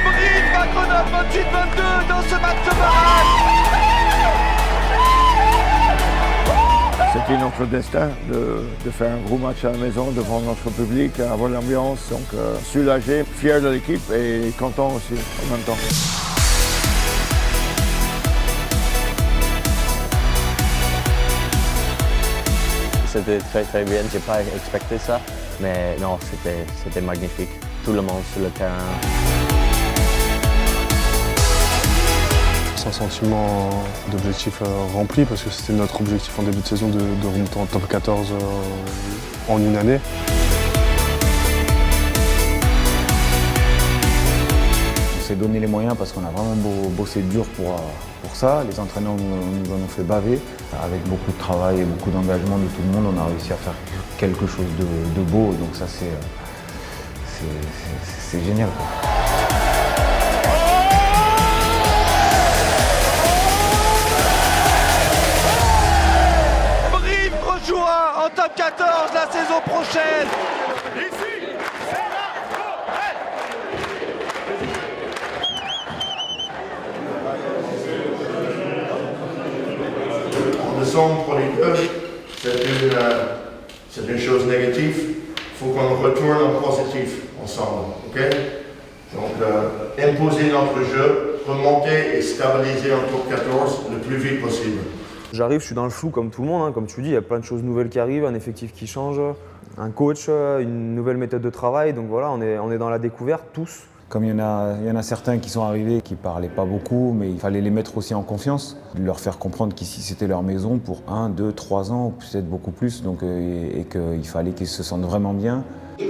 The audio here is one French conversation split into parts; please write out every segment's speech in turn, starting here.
Brive à Grenoble 28-22 dans ce match de barrage. C'était notre destin de faire un gros match à la maison devant notre public, avoir l'ambiance, donc soulagé, fier de l'équipe et content aussi en même temps. C'était très bien, j'ai pas expecté ça, mais non, c'était magnifique. Tout le monde sur le terrain. C'est un sentiment d'objectif rempli parce que c'était notre objectif en début de saison de remonter en top 14 en une année. On s'est donné les moyens parce qu'on a vraiment bossé dur pour ça. Les entraîneurs nous en ont fait baver. Avec beaucoup de travail et beaucoup d'engagement de tout le monde, on a réussi à faire quelque chose de beau. Donc ça, c'est génial, quoi. Brive rejouera en top 14 la saison prochaine. En décembre pour les deux, c'est une chose négative. Il faut qu'on retourne en positif ensemble, ok? Donc, imposer notre jeu, remonter et stabiliser en top 14 le plus vite possible. J'arrive, je suis dans le flou comme tout le monde, hein. Comme tu dis, il y a plein de choses nouvelles qui arrivent, un effectif qui change, un coach, une nouvelle méthode de travail. Donc voilà, on est dans la découverte tous. Comme il y en a certains qui sont arrivés qui ne parlaient pas beaucoup, mais il fallait les mettre aussi en confiance, leur faire comprendre qu'ici c'était leur maison pour 1, 2, 3 ans, ou peut-être beaucoup plus, donc, et qu'il fallait qu'ils se sentent vraiment bien.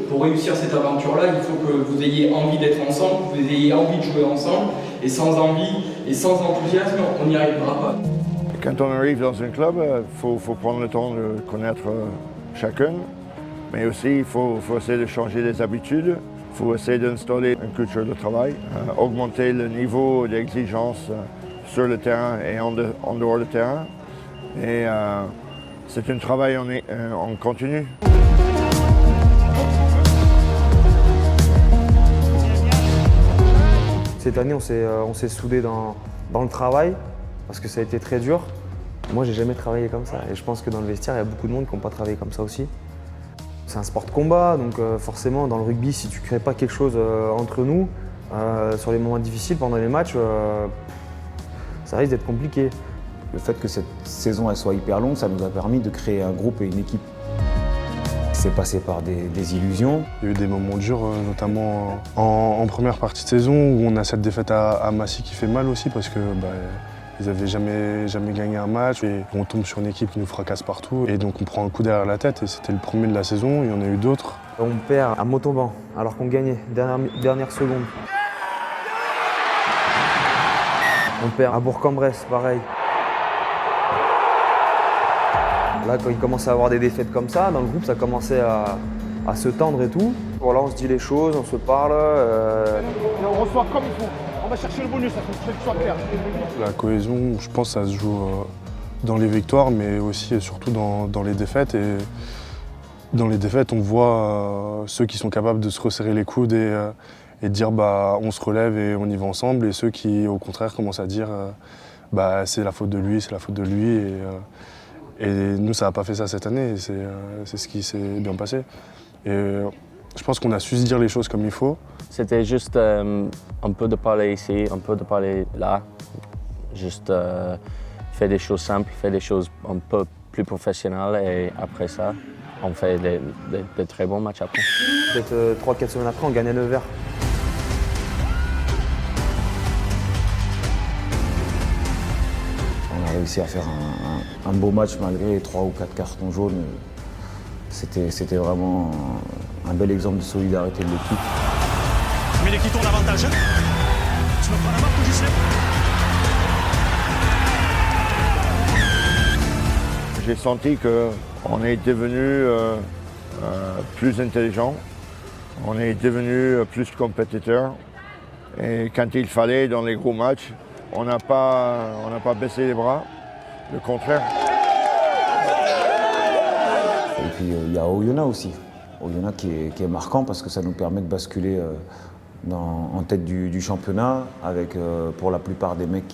Pour réussir cette aventure-là, il faut que vous ayez envie d'être ensemble, que vous ayez envie de jouer ensemble, et sans envie et sans enthousiasme, on n'y arrivera pas. Quand on arrive dans un club, il faut prendre le temps de connaître chacun, mais aussi il faut essayer de changer les habitudes. Il faut essayer d'installer une culture de travail, augmenter le niveau d'exigence sur le terrain et en dehors du terrain. Et c'est un travail en continu. Cette année, on s'est soudés dans le travail parce que ça a été très dur. Moi, j'ai jamais travaillé comme ça et je pense que dans le vestiaire, il y a beaucoup de monde qui n'ont pas travaillé comme ça aussi. C'est un sport de combat, donc forcément dans le rugby, si tu ne crées pas quelque chose entre nous, sur les moments difficiles pendant les matchs, ça risque d'être compliqué. Le fait que cette saison elle soit hyper longue, ça nous a permis de créer un groupe et une équipe. C'est passé par des illusions. Il y a eu des moments durs, notamment en première partie de saison où on a cette défaite à Massy qui fait mal aussi parce que ils n'avaient jamais gagné un match et on tombe sur une équipe qui nous fracasse partout et donc on prend un coup derrière la tête et c'était le premier de la saison, il y en a eu d'autres. On perd à Montauban alors qu'on gagnait, dernière seconde. On perd à Bourg-en-Bresse, pareil. Là, quand il commençait à avoir des défaites comme ça, dans le groupe, ça commençait à se tendre et tout. Voilà, on se dit les choses, on se parle. Et on reçoit comme il faut. On va chercher le bonus, ça faut que ce soit clair. La cohésion, je pense, ça se joue dans les victoires, mais aussi et surtout dans les défaites. Et dans les défaites, on voit ceux qui sont capables de se resserrer les coudes et de dire on se relève et on y va ensemble, et ceux qui, au contraire, commencent à dire c'est la faute de lui, c'est la faute de lui. Et nous, ça n'a pas fait ça cette année, et c'est ce qui s'est bien passé. Et je pense qu'on a su se dire les choses comme il faut. C'était juste un peu de parler ici, un peu de parler là. Juste faire des choses simples, faire des choses un peu plus professionnelles et après ça, on fait des très bons matchs après. Peut-être 3-4 semaines après, on gagnait Nevers. On a réussi à faire un beau match malgré 3 ou 4 cartons jaunes. C'était vraiment un bel exemple de solidarité de l'équipe. Mais qui tourne avantage. Tu me prends la marque, Gislain. J'ai senti qu'on est devenu plus intelligent, on est devenu plus compétiteur. Et quand il fallait dans les gros matchs, on n'a pas baissé les bras, le contraire. Et puis il y a Oyonnax aussi. Oyonnax qui est marquant parce que ça nous permet de basculer en tête du championnat, avec pour la plupart des mecs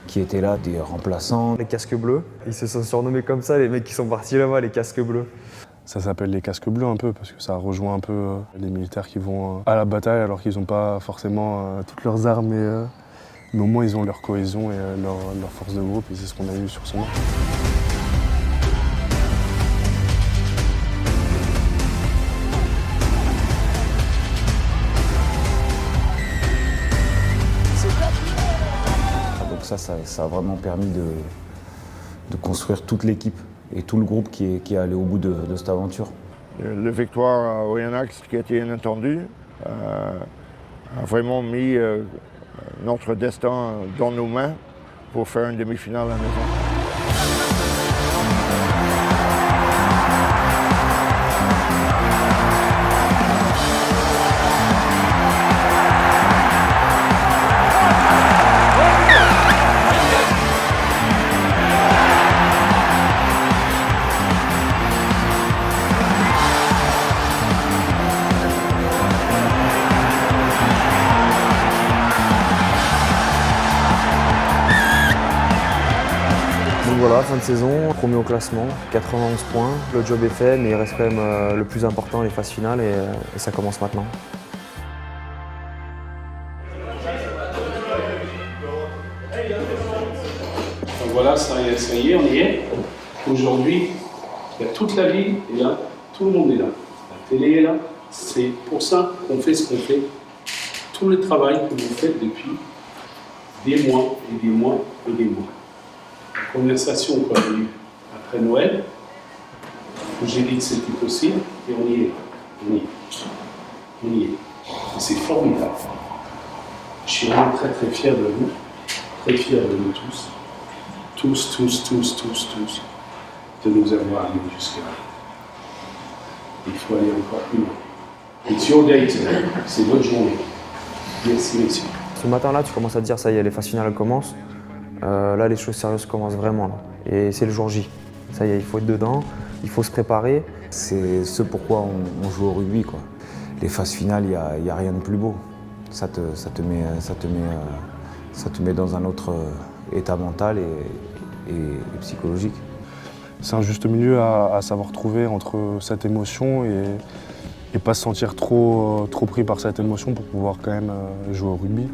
qui étaient là, des remplaçants. Les casques bleus, ils se sont surnommés comme ça, les mecs qui sont partis là-bas, les casques bleus. Ça s'appelle les casques bleus un peu, parce que ça rejoint un peu les militaires qui vont à la bataille alors qu'ils n'ont pas forcément toutes leurs armes, mais au moins ils ont leur cohésion et leur force de groupe, et c'est ce qu'on a eu sur ce match. Donc ça a vraiment permis de construire toute l'équipe et tout le groupe qui est allé au bout de cette aventure. La victoire à Oyonnax, qui a été inattendue, a vraiment mis notre destin dans nos mains pour faire une demi-finale à la maison. Voilà, fin de saison, premier au classement, 91 points. Le job est fait, mais il reste quand même le plus important, les phases finales, et ça commence maintenant. Donc voilà, ça y est, on y est. Aujourd'hui, il y a toute la ville est là, tout le monde est là. La télé est là. C'est pour ça qu'on fait ce qu'on fait. Tout le travail que vous faites depuis des mois et des mois et des mois. La conversation qu'on a eue après Noël, où j'ai dit que c'était possible, et on y est. On y est. Et c'est formidable. Je suis vraiment très très fier de vous, très fier de nous tous. Tous, de nous avoir amenés jusqu'à là. Il faut aller encore plus loin. It's your day today. C'est votre journée. Merci, messieurs. Ce matin-là, tu commences à te dire, ça y est, les phases finales commencent. Là, les choses sérieuses commencent vraiment. Là. Et c'est le jour J. Ça y est, il faut être dedans, il faut se préparer. C'est ce pourquoi on joue au rugby, quoi. Les phases finales, il n'y a rien de plus beau. Ça te met dans un autre état mental et psychologique. C'est un juste milieu à savoir trouver entre cette émotion et pas se sentir trop pris par cette émotion pour pouvoir quand même jouer au rugby,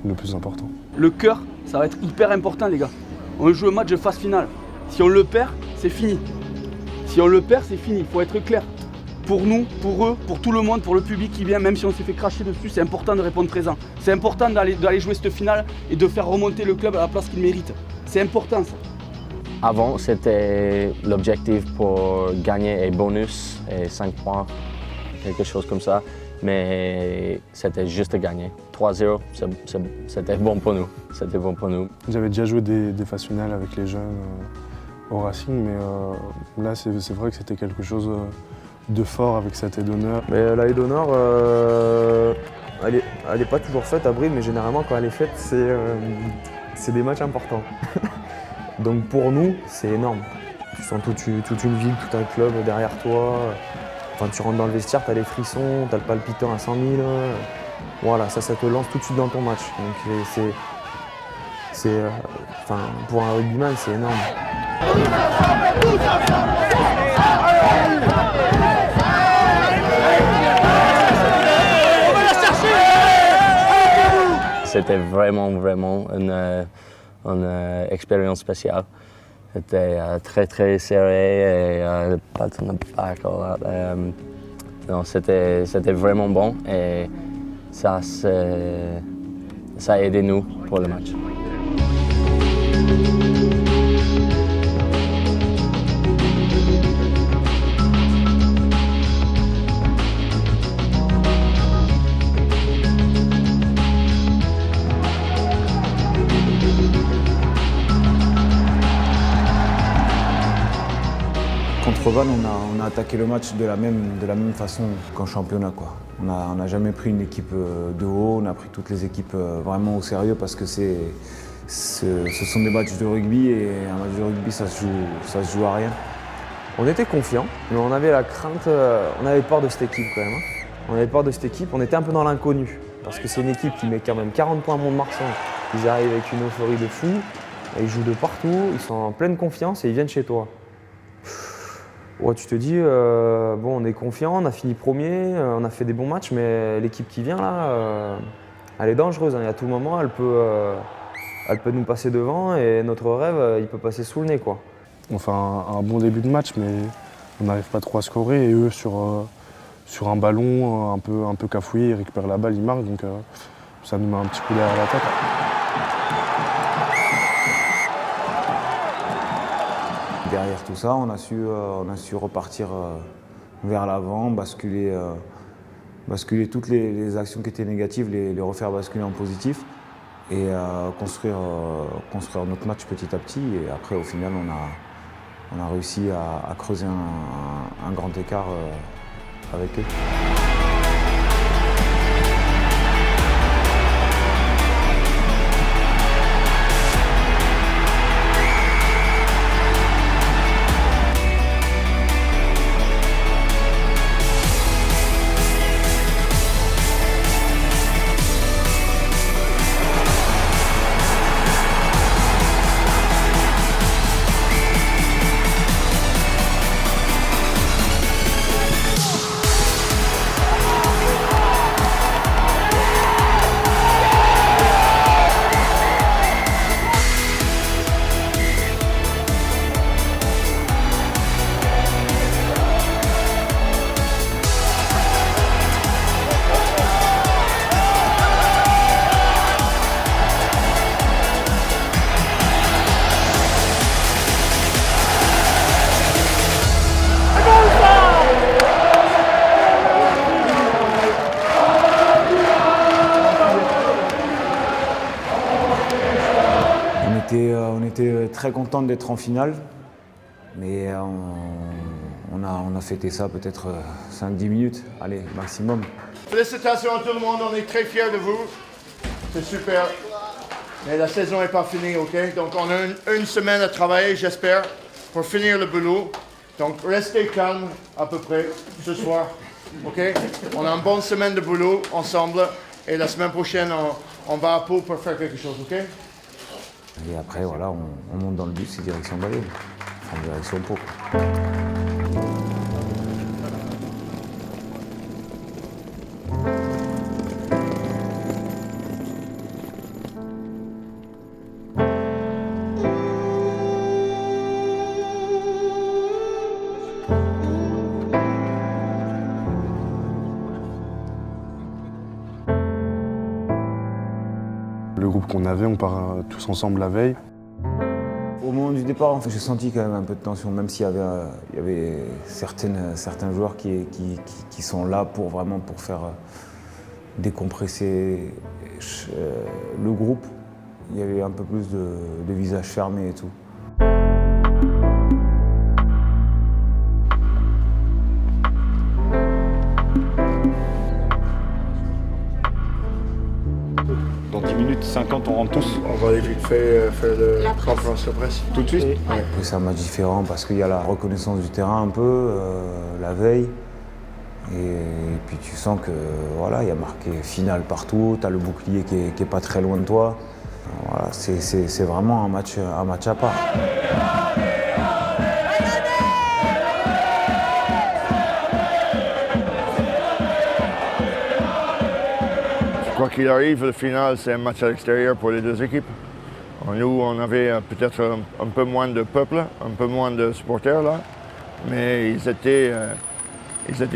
le plus important. Le cœur, ça va être hyper important, les gars. On joue un match de phase finale. Si on le perd, c'est fini. Si on le perd, c'est fini, il faut être clair. Pour nous, pour eux, pour tout le monde, pour le public qui vient, même si on s'est fait cracher dessus, c'est important de répondre présent. C'est important d'aller jouer cette finale et de faire remonter le club à la place qu'il mérite. C'est important, ça. Avant, c'était l'objectif pour gagner et bonus et 5 points, quelque chose comme ça. Mais c'était juste de gagner. 3-0, c'était bon pour nous. C'était bon pour nous. J'avais déjà joué des phases finales avec les jeunes au Racing, mais là, c'est vrai que c'était quelque chose de fort avec cette aide d'honneur. Mais la aide d'honneur, elle est pas toujours faite à Brive, mais généralement, quand elle est faite, c'est des matchs importants. Donc pour nous, c'est énorme. Tu sens toute une ville, tout un club derrière toi. Quand tu rentres dans le vestiaire, tu as les frissons, tu as le palpitant à 100 000. Voilà, ça te lance tout de suite dans ton match. Donc pour un rugbyman, c'est énorme. C'était vraiment une expérience spéciale. C'était très très serré et pas de bac. Non, c'était vraiment bon et ça a aidé nous pour le match. Contre Vannes, on a attaqué le match de la même façon qu'en championnat, quoi. On n'a jamais pris une équipe de haut, on a pris toutes les équipes vraiment au sérieux parce que ce sont des matchs de rugby et un match de rugby, ça se joue à rien. On était confiants, mais on avait la crainte, on avait peur de cette équipe quand même. On avait peur de cette équipe, on était un peu dans l'inconnu. Parce que c'est une équipe qui met quand même 40 points à Mont-de-Marsan. Ils arrivent avec une euphorie de fou, ils jouent de partout, ils sont en pleine confiance et ils viennent chez toi. Ouais, tu te dis, bon, on est confiant, on a fini premier, on a fait des bons matchs, mais l'équipe qui vient là, elle est dangereuse. Hein, et à tout moment, elle peut nous passer devant et notre rêve, il peut passer sous le nez, quoi. On fait un bon début de match, mais on n'arrive pas trop à scorer. Et eux, sur un ballon un peu cafouillé, ils récupèrent la balle, ils marquent. Donc ça nous met un petit coup derrière la tête. Derrière tout ça, on a su repartir vers l'avant, basculer toutes les actions qui étaient négatives, les refaire basculer en positif et construire notre match petit à petit. Et après, au final, on a réussi à creuser un grand écart avec eux. On était très contents d'être en finale, mais on a fêté ça peut-être 5-10 minutes, allez, maximum. Félicitations à tout le monde, on est très fiers de vous. C'est super. Mais la saison n'est pas finie, ok? Donc on a une semaine à travailler, j'espère, pour finir le boulot. Donc restez calmes à peu près ce soir, ok? On a une bonne semaine de boulot ensemble et la semaine prochaine on va à Pau pour faire quelque chose, ok? Et après, voilà, on monte dans le bus, c'est direction Bayonne, en direction Pau. Le groupe qu'on avait, on part tous ensemble la veille. Au moment du départ, en fait, j'ai senti quand même un peu de tension, même s'il y avait certains joueurs qui sont là pour faire décompresser le groupe. Il y avait un peu plus de visages fermés et tout. Dans 10 minutes 50, on rentre tous. On va aller vite faire la conférence de presse. Tout de suite? Ouais. C'est un match différent parce qu'il y a la reconnaissance du terrain un peu, la veille. Et puis tu sens que voilà, il y a marqué finale partout, tu as le bouclier qui est pas très loin de toi. Voilà, c'est vraiment un match à part. Quoi qu'il arrive, le final, c'est un match à l'extérieur pour les deux équipes. Nous, on avait peut-être un peu moins de peuple, un peu moins de supporters là, mais ils étaient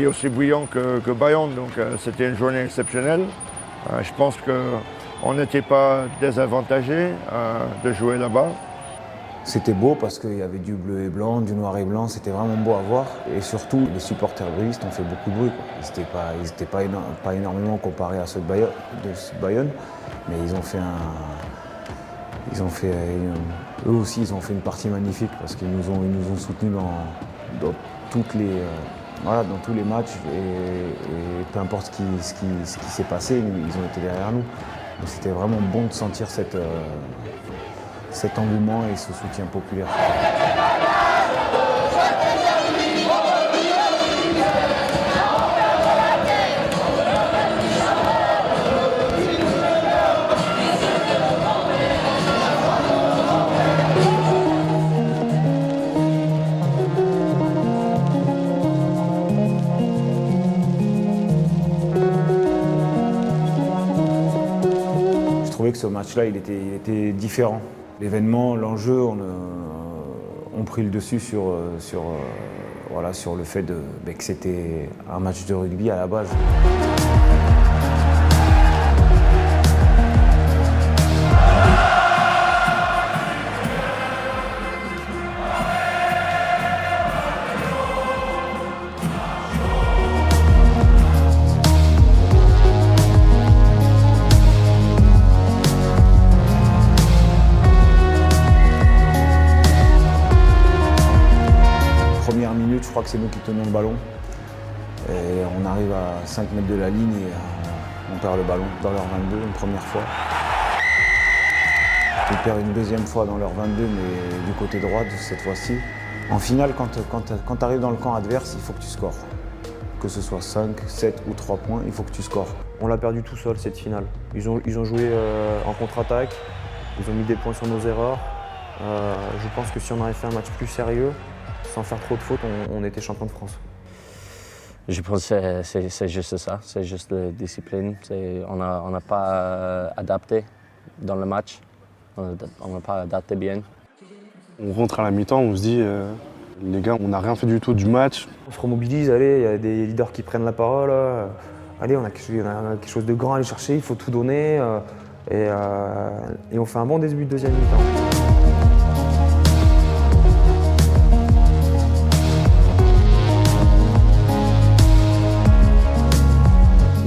aussi brillants que Bayonne, donc c'était une journée exceptionnelle. Je pense qu'on n'était pas désavantagés de jouer là-bas. C'était beau parce qu'il y avait du bleu et blanc, du noir et blanc, c'était vraiment beau à voir. Et surtout, les supporters brillistes ont fait beaucoup de bruit, quoi. Ils n'étaient pas énormément comparés à ceux de Bayonne, mais eux aussi, ils ont fait une partie magnifique parce qu'ils nous ont soutenus dans tous les matchs et peu importe ce qui s'est passé, ils ont été derrière nous. Donc c'était vraiment bon de sentir cet engouement et ce soutien populaire. trouvais que ce match-là, il était différent. L'événement, l'enjeu, ont pris le dessus sur le fait que c'était un match de rugby à la base. Première minute, je crois que c'est nous qui tenions le ballon. Et on arrive à 5 mètres de la ligne et on perd le ballon dans leur 22 une première fois. On perd une deuxième fois dans leur 22, mais du côté droit cette fois-ci. En finale, quand tu arrives dans le camp adverse, il faut que tu scores. Que ce soit 5, 7 ou 3 points, il faut que tu scores. On l'a perdu tout seul cette finale. Ils ont joué en contre-attaque, ils ont mis des points sur nos erreurs. Je pense que si on avait fait un match plus sérieux, sans faire trop de fautes, on était champion de France. Je pense que c'est juste ça, c'est juste la discipline. On n'a pas adapté dans le match, on n'a pas adapté bien. On rentre à la mi-temps, on se dit, les gars, on n'a rien fait du tout du match. On se remobilise, allez, il y a des leaders qui prennent la parole. Allez, on a quelque chose de grand à aller chercher, il faut tout donner. Et on fait un bon début de deuxième mi-temps.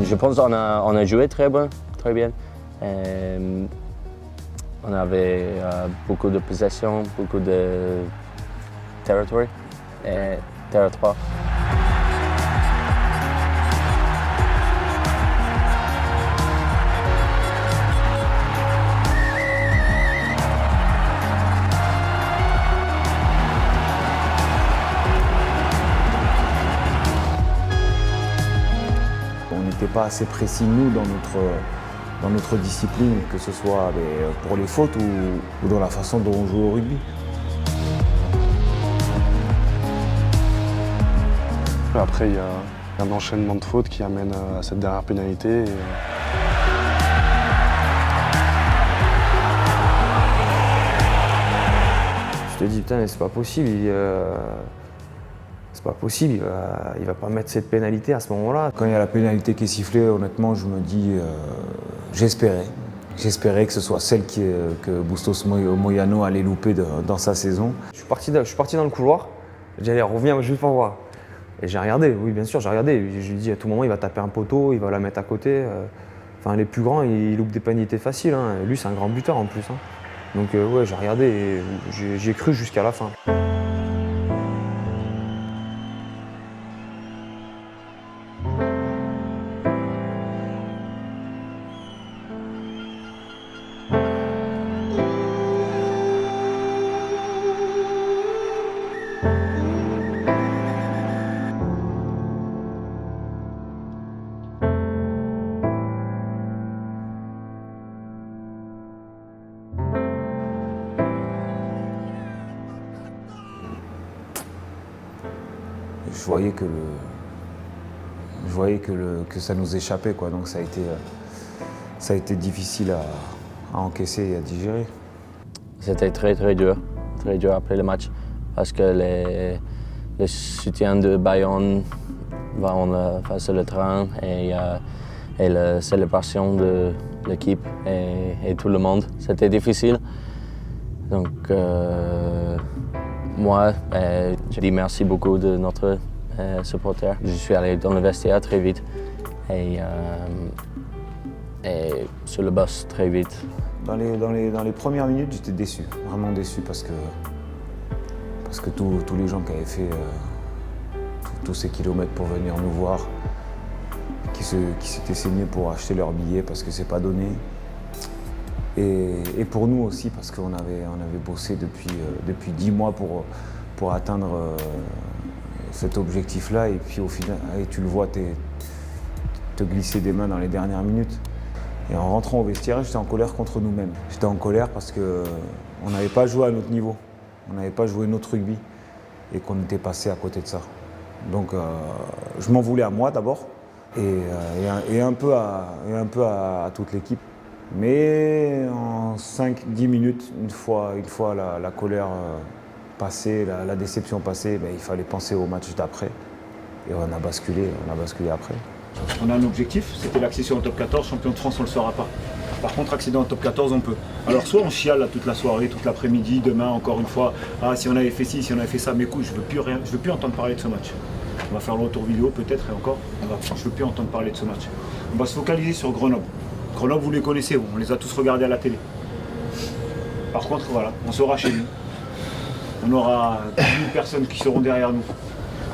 Je pense qu'on a joué très bien. On avait beaucoup de possession, beaucoup de territoire. On n'était pas assez précis, nous, dans notre discipline, que ce soit pour les fautes ou dans la façon dont on joue au rugby. Après, il y a un enchaînement de fautes qui amène à cette dernière pénalité. Je te dis, putain, mais c'est pas possible. C'est pas possible, il va pas mettre cette pénalité à ce moment-là. Quand il y a la pénalité qui est sifflée, honnêtement, je me dis, j'espérais que ce soit celle que Bustos Moyano allait louper dans sa saison. Je suis parti dans le couloir, j'ai dit, allez, reviens juste pour voir. Et j'ai regardé, oui, bien sûr, j'ai regardé. Je lui ai dit, à tout moment, il va taper un poteau, il va la mettre à côté. Enfin, les plus grands, ils loupent des pénalités faciles. Hein. Lui, c'est un grand buteur en plus. Hein. Donc, ouais, j'ai regardé et j'y ai cru jusqu'à la fin. Je voyais que ça nous échappait, quoi. Donc ça a été difficile à encaisser et à digérer. C'était très dur après le match parce que le soutien de Bayonne va face le train et la célébration de l'équipe et tout le monde. C'était difficile. Donc moi, je dis merci beaucoup de notre supporter. Je suis allé dans le vestiaire très vite et sur le bus très vite. Dans les premières minutes, j'étais déçu, vraiment déçu parce que tous les gens qui avaient fait tous ces kilomètres pour venir nous voir, qui s'étaient saignés pour acheter leurs billets parce que c'est pas donné. Et pour nous aussi, parce qu'on avait bossé depuis 10 mois pour atteindre cet objectif-là. Et puis au final, tu le vois te glisser des mains dans les dernières minutes. Et en rentrant au vestiaire, j'étais en colère contre nous-mêmes. J'étais en colère parce qu'on n'avait pas joué à notre niveau. On n'avait pas joué notre rugby et qu'on était passé à côté de ça. Donc je m'en voulais à moi d'abord et un peu à toute l'équipe. Mais en 5-10 minutes, une fois la colère passée, la déception passée, il fallait penser au match d'après. Et on a basculé après. On a un objectif, c'était l'accession au top 14, champion de France on ne le sera pas. Par contre accéder au top 14 on peut. Alors soit on chiale là, toute la soirée, toute l'après-midi, demain encore une fois, ah si on avait fait ci, si on avait fait ça, mais écoute, je veux plus entendre parler de ce match. On va faire le retour vidéo peut-être et encore, je ne veux plus entendre parler de ce match. On va se focaliser sur Grenoble. Grenoble vous les connaissez, on les a tous regardés à la télé. Par contre voilà, on sera chez nous. On aura 12 000 personnes qui seront derrière nous.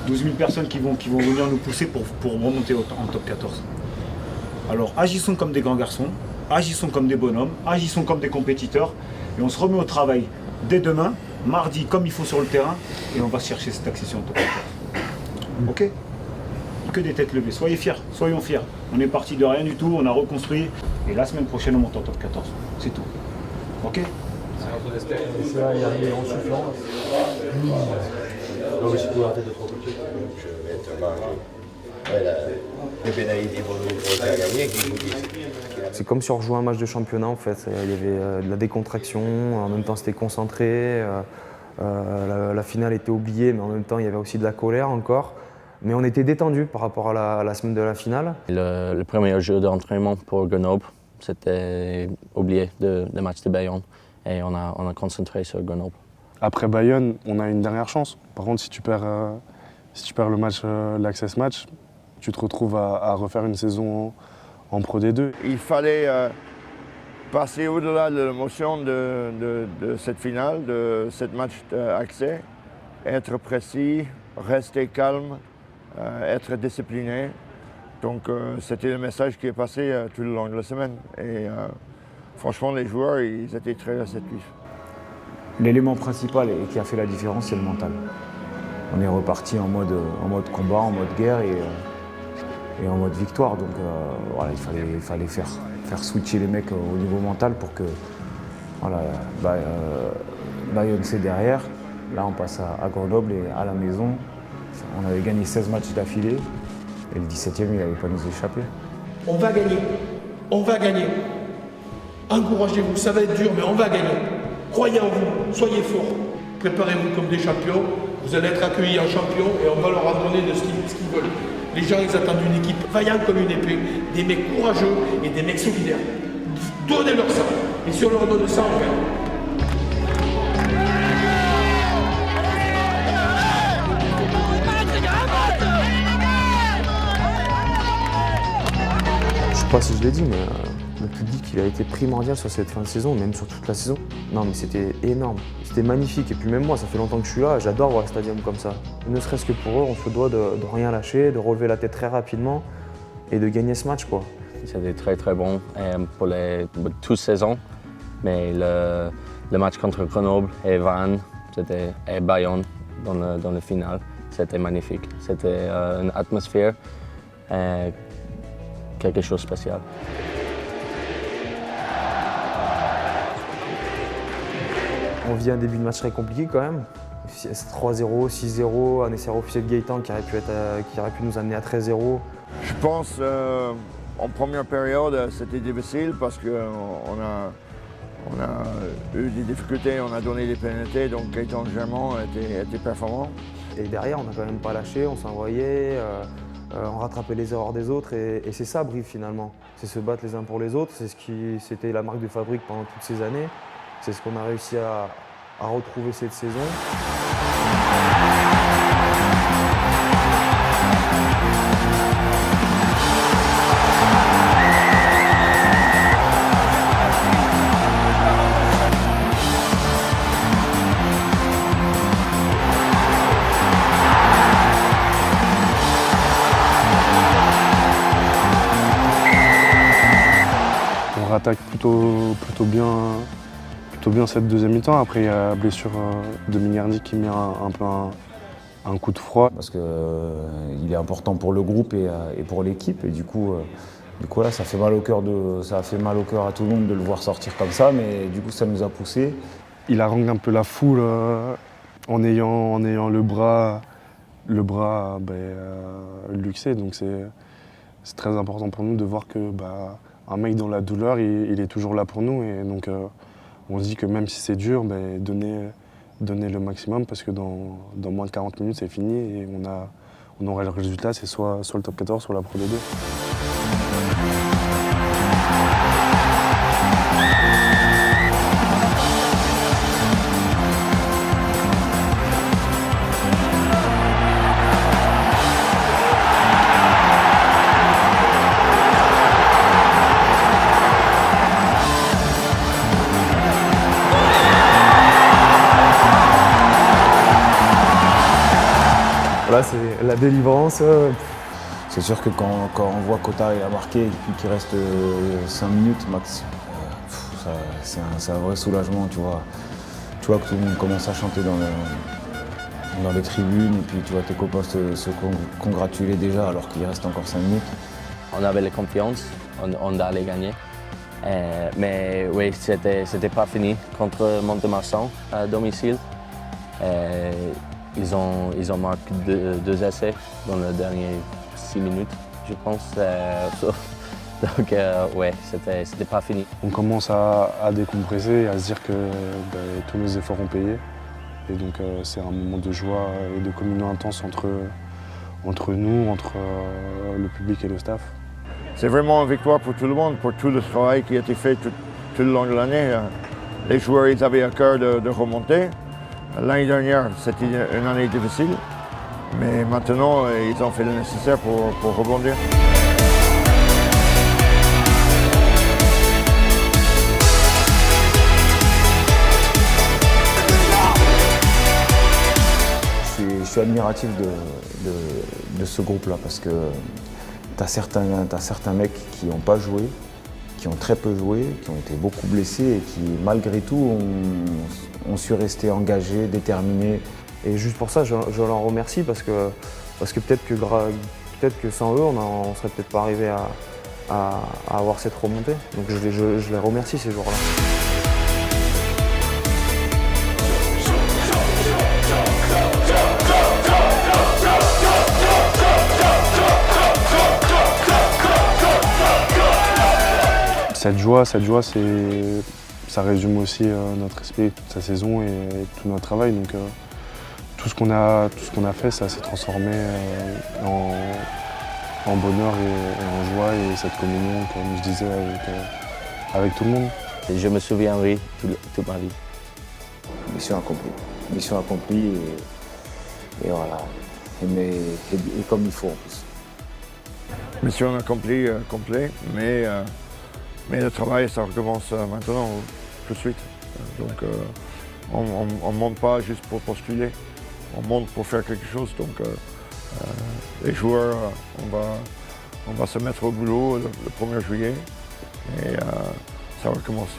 12 000 personnes qui vont venir nous pousser pour remonter en top 14. Alors agissons comme des grands garçons, agissons comme des bonhommes, agissons comme des compétiteurs et on se remet au travail dès demain, mardi comme il faut sur le terrain et on va chercher cette accession au top 14. Ok? Que des têtes levées, soyez fiers, soyons fiers. On est parti de rien du tout, on a reconstruit et la semaine prochaine on monte en top 14. C'est tout. Ok? C'est là, il y a en soufflant. Non, mais c'est pour arrêter de trop coûter. Je vais être là. Le pénalité pour nous gagner qui vous dit. C'est comme si on rejouait un match de championnat en fait. Il y avait de la décontraction, en même temps c'était concentré. La finale était oubliée, mais en même temps il y avait aussi de la colère encore. Mais on était détendu par rapport à la semaine de la finale. Le premier jeu d'entraînement pour Grenoble, c'était oublié de match de Bayonne. Et on a concentré sur Grenoble. Après Bayonne, on a une dernière chance. Par contre, si tu perds le match, l'Access Match, tu te retrouves à refaire une saison en Pro D2. Il fallait passer au-delà de l'émotion de cette finale, de ce match d'accès, être précis, rester calme, être discipliné. Donc c'était le message qui est passé tout le long de la semaine. Et franchement, les joueurs, ils étaient très réceptifs. L'élément principal et qui a fait la différence, c'est le mental. On est reparti en mode combat, en mode guerre et en mode victoire. Donc voilà, il fallait faire switcher les mecs au niveau mental pour que voilà, Bayonne c'est derrière. Là on passe à Grenoble et à la maison. On avait gagné 16 matchs d'affilée et le 17e il n'allait pas nous échapper. On va gagner, on va gagner. Encouragez-vous, ça va être dur mais on va gagner. Croyez en vous, soyez forts. Préparez-vous comme des champions. Vous allez être accueillis en champions et on va leur en donner de ce qu'ils veulent. Les gens, ils attendent une équipe vaillante comme une épée, des mecs courageux et des mecs solidaires. Donnez leur sang. Et si on leur donne ça, on gagne. Je sais pas si je l'ai dit, mais le public il a été primordial sur cette fin de saison, même sur toute la saison. Non mais c'était énorme, c'était magnifique. Et puis même moi, ça fait longtemps que je suis là, j'adore voir le stadium comme ça. Ne serait-ce que pour eux, on se doit de rien lâcher, de relever la tête très rapidement et de gagner ce match, quoi. C'était très très bon pour toute saison, mais le match contre Grenoble et Vannes et Bayonne dans le final, c'était magnifique. C'était une atmosphère, quelque chose de spécial. On vit un début de match très compliqué quand même. 3-0, 6-0, un essai refusé de Gaëtan qui aurait pu nous amener à 13-0. Je pense en première période c'était difficile parce qu'on a eu des difficultés, on a donné des pénalités, donc Gaëtan Germain était performant. Et derrière on n'a quand même pas lâché, on s'envoyait, on rattrapait les erreurs des autres et c'est ça Brive finalement. C'est se battre les uns pour les autres, c'était la marque de fabrique pendant toutes ces années. C'est ce qu'on a réussi à retrouver cette saison. On rattaque plutôt bien cette deuxième mi-temps. Après, il y a la blessure de Mignardi qui met un peu un coup de froid. Parce qu'il est important pour le groupe et pour l'équipe. Et du coup là, ça a fait mal au cœur à tout le monde de le voir sortir comme ça. Mais du coup, ça nous a poussé. Il harangue un peu la foule en ayant le bras luxé. Donc c'est très important pour nous de voir que un mec dans la douleur, il est toujours là pour nous. Et donc on se dit que même si c'est dur, donner le maximum parce que dans moins de 40 minutes, c'est fini et on aura le résultat, c'est soit le top 14, soit la Pro D2. Voilà, c'est la délivrance. C'est sûr que quand on voit Kota a marqué et puis qu'il reste 5 minutes max, c'est un vrai soulagement, tu vois. Tu vois que tout le monde commence à chanter dans les tribunes et puis tu vois tes copains se congratuler déjà alors qu'il reste encore 5 minutes. On avait la confiance, on allait gagner. Mais oui, c'était pas fini contre Mont-de-Marsan à domicile. Ils ont marqué deux essais dans les dernières 6 minutes, je pense. Donc, ouais, c'était pas fini. On commence à décompresser et à se dire que tous nos efforts ont payé. Et donc, c'est un moment de joie et de communion intense entre nous, entre le public et le staff. C'est vraiment une victoire pour tout le monde, pour tout le travail qui a été fait tout le long de l'année. Les joueurs, ils avaient à cœur de remonter. L'année dernière, c'était une année difficile, mais maintenant, ils ont fait le nécessaire pour rebondir. Je suis admiratif de ce groupe-là parce que t'as certains mecs qui n'ont pas joué, qui ont très peu joué, qui ont été beaucoup blessés et qui, malgré tout, ont su rester engagés, déterminés. Et juste pour ça, je leur remercie parce que peut-être que sans eux, on serait peut-être pas arrivé à avoir cette remontée. Donc je les remercie ces jours-là. Cette joie, ça résume aussi notre respect toute sa saison et tout notre travail. Donc tout ce qu'on a fait, ça s'est transformé en bonheur et en joie et cette communion, comme je disais, avec tout le monde. Et je me souviendrai toute ma vie. Mission accomplie. Mission accomplie et voilà. Et comme il faut en plus. Mission accomplie, complet, mais le travail, ça recommence maintenant, tout de suite. Donc on ne monte pas juste pour postuler, on monte pour faire quelque chose. Donc les joueurs, on va se mettre au boulot le 1er juillet et ça recommence.